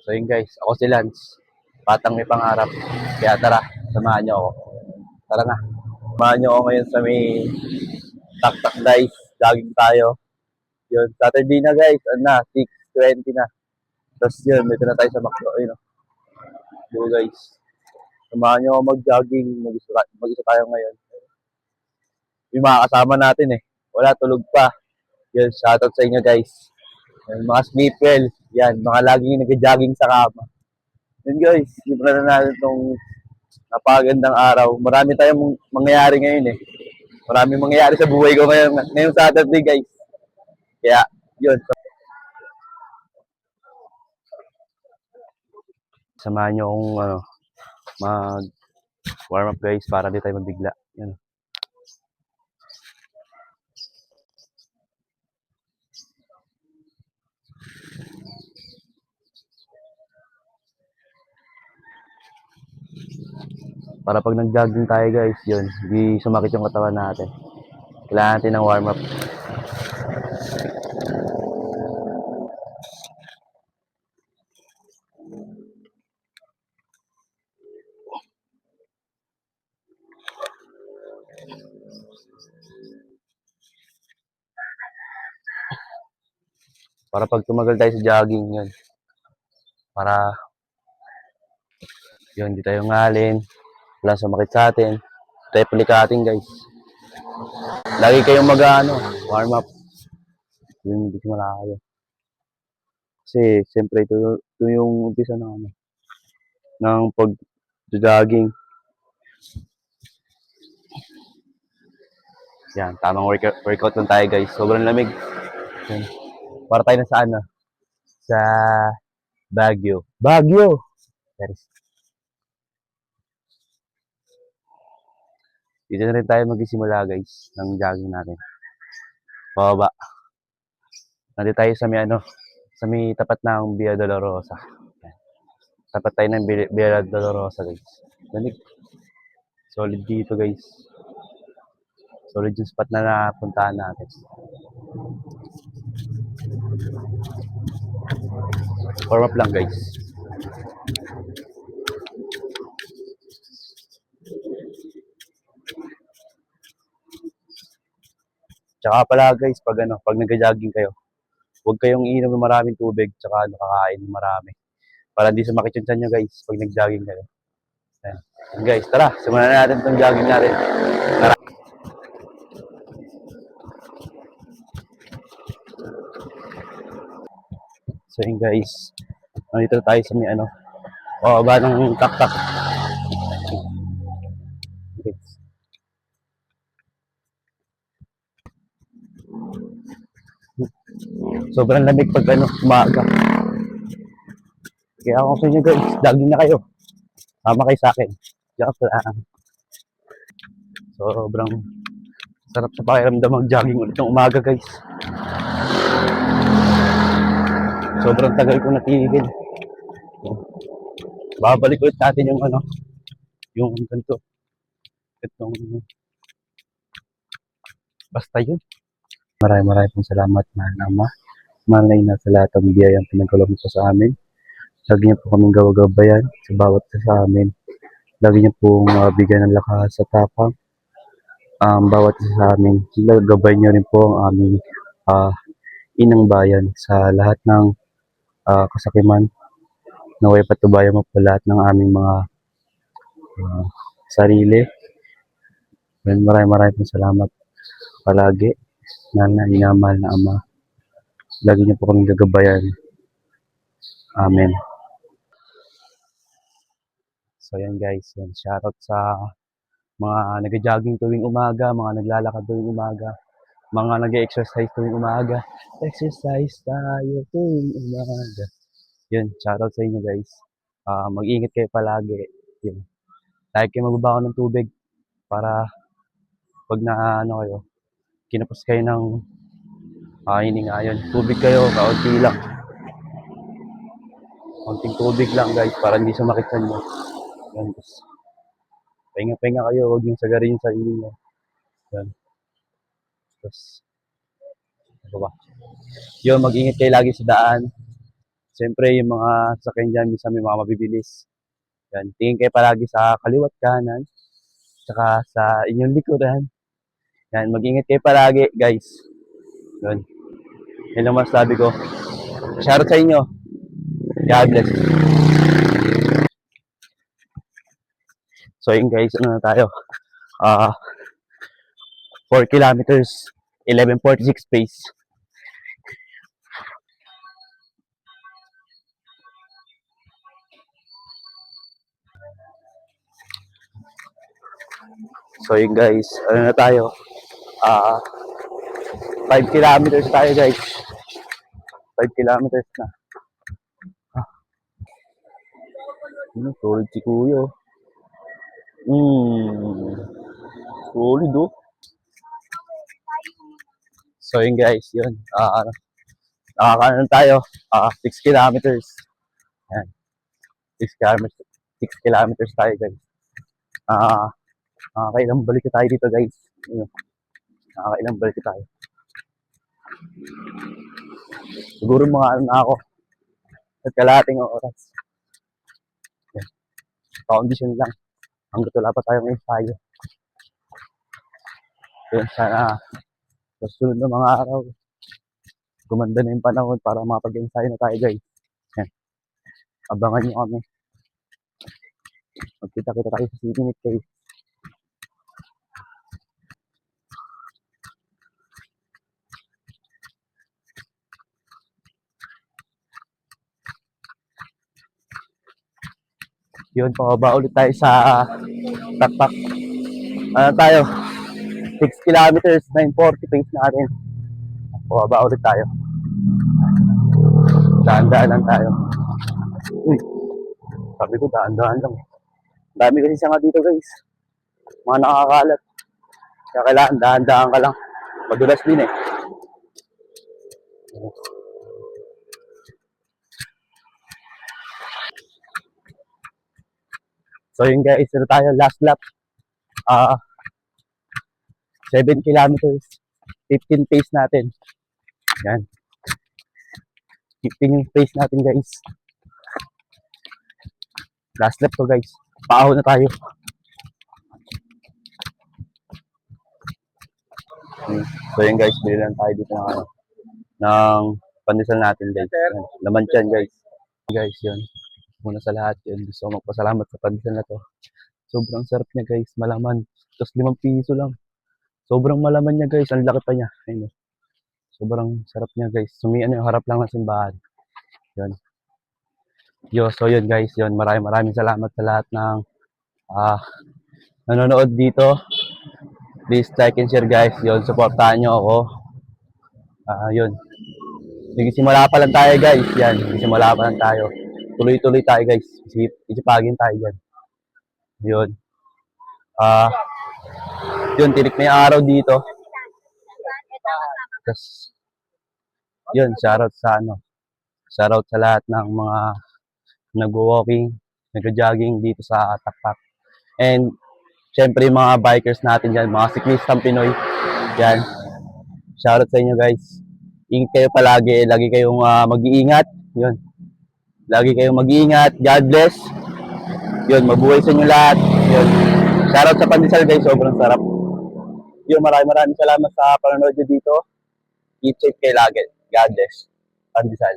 So yun guys, ako si Lance. Batang may pangarap. Kaya tara, samahan niyo ako. Tara na. Samahan niyo ako ngayon sa may taktak guys. Jogging tayo. Yun, Saturday na guys. Ano na, 6:20 na. Tapos yun, dito na tayo sa McDo. Ayun, go guys. Samahan niyo ako mag-jogging. Mag-isa tayo ngayon. Yung mga kasama natin eh. Wala, tulog pa. Yun, shoutout sa inyo guys. Yung mga sleep well. Yan, mga laging nag-jogging sa kama. Yun guys, simulan na natin itong napakagandang araw. Marami tayong mangyayari ngayon eh. Marami mangyayari sa buhay ko ngayong Saturday guys. Kaya, yun. Samahan nyo akong mag-warm up guys para di tayo magbigla. Yun. Para pag nag-jogging tayo guys, yun, hindi sumakit yung katawan natin. Kailangan natin ng warm up. Para pag tumagal tayo sa jogging, yun. Para, yun, hindi tayo ngalin. Wala sumakit sa atin. Tayo palikatin guys. Lagi kayong warm up. Yun, hindi malayo. Kasi, siyempre, ito yung umpisa ng pag-jogging. Yan, tamang workout lang tayo guys. Sobrang lamig. Yan. Para tayo na sa Baguio. Baguio! Yes. Dito na rin tayo magsisimula guys ng jogging natin. Pababa. Nandito tayo sa may tapat ng Via Dolorosa. Yan. Tapat tayo ng Via Dolorosa guys. Lamig. Solid dito guys. Solid yung spot na napuntahan natin. Warm up lang guys. Tsaka pala guys, pag nag-jogging kayo, huwag kayong iinom ng maraming tubig, tsaka kakain ng marami. Para hindi sumakit yung tiyan nyo guys, pag nag-jogging kayo. Yan. Yan guys, tara, simulan na natin itong jogging natin. Tara. So yun guys, nandito tayo sa may pababa ng taktak. Guys. Sobrang lamig pag umaga. Kaya ako sa inyo guys, jogging na kayo. Sama kayo sa akin. Joke lang. Sobrang sarap sa pakiramdam mag-jogging ulit ng umaga guys. Sobrang tagal ko natigil. Babalik ulit natin yung ganito. Itong, basta yun. Maraming pong salamat, mahal na Ama. Malay na sa lahat ng biyayang pinagkaloob po sa amin. Lagi niyo po kaming gawagabayan sa bawat isa sa amin. Lagi niyo pong bigyan ng lakas sa tapang. Bawat isa sa amin. Gabay niyo rin po ang aming inang bayan sa lahat ng kasakiman. Naway patubayan mo po lahat ng aming mga sarili. Maraming pong salamat palagi. Inamal na Ama. Lagi niyo po kaming gagabayan. Amen. So yan guys, yan. Shoutout sa mga nag-jogging tuwing umaga, mga naglalakad tuwing umaga, mga nag-exercise tuwing umaga. Exercise tayo tuwing umaga. Yun, shoutout sa inyo guys. Mag-ingat kayo palagi. Yun. Lagi kayo magbabaon ng tubig para pag kayo, kinapos kayo ng hiningayon. Tubig kayo, kaunti lang. Konting tubig lang guys para hindi sumakit sa inyo. Yan guys. Pahinga-pahinga kayo, huwag yung sagarin yung sarili nyo. Yan. Tapos, ano ba? Yun, mag-ingat kayo lagi sa daan. Siyempre, yung mga sasakyan dyan, minsan may mga mabibilis. Yan, tingin kayo palagi sa kaliwat kanan, tsaka sa inyong likuran. Yan, mag-ingat kayo palagi, guys. Yun, yun ang masasabi ko. Shoutout sa inyo. God bless. So yun guys, ano na tayo? 4 kilometers, 11:46 pace. So yun guys, ano na tayo? 5 kilometers tayo guys. 5 kilometers na. Solid si Kuya. Solid oh. So yun guys, yun. Nakakaano tayo? 6 kilometers. Yan. 6 kilometers. 6 kilometers tayo guys. Nakakailang balik tayo dito guys. Nakakailang balik tayo. Siguro mga ano na ako. At kalahating oras. Yan. Condition lang. Hanggat wala pa tayong ensayo. Yun, sana sa susunod na mga araw, gumanda na yung panahon para makapag-ensayo na tayo guys. Yan. Abangan nyo kami. Magkita-kita tayo sa City Meet guys. Yun, pababa ulit tayo sa Taktak. Ano tayo? 6 kilometers, 9:40 pace natin. Pababa ulit tayo. Daan-daan lang tayo. Uy, sabi ko daan-daan lang. Dami kasi siya nga dito guys. Mga nakakalat. Kaya kailangan daan-daan ka lang. Madulas din eh. So yun guys, ito tayo last lap. 7 kilometers, 15 pace natin. Yan. 15 yung pace natin guys. Last lap to guys. Paaho na tayo. So yun guys, bili lang tayo dito ng pandesal natin guys. Laman dyan guys. Guys, yun. Muna sa lahat yun. Gusto ko magpasalamat sa pandesal na to. Sobrang sarap niya guys. Malaman. Tapos 5 piso lang. Sobrang malaman niya guys. Ang laki pa niya. Ayun. Sobrang sarap niya guys. Sumian yung harap lang ng simbahan. Yun. So yun guys. Yun. Maraming salamat sa lahat ng nanonood dito. Please like and share guys. Yun. Supportahan nyo ako. Yun. Nagsimula pa lang tayo guys. Yan. Nagsimula pa lang tayo. Tuloy-tuloy tayo guys. Isipagin tayo dyan. Yun. Yun, tirik na yung araw dito. Tapos, yun, shoutout sa lahat ng mga nag-walking, nag-jogging dito sa Taktak. And, syempre yung mga bikers natin dyan, mga siklistang Pinoy. Yan. Shoutout sa inyo guys. Ingat kayo palagi. Lagi kayong mag-iingat. Yun. Lagi kayong mag-iingat. God bless. Yun, mabuhay sa inyo lahat. Yun. Shoutout sa pandesal guys, sobrang sarap. Yun, maraming salamat sa panonood nyo dito. Keep safe kayo lagi. God bless. Pandesal.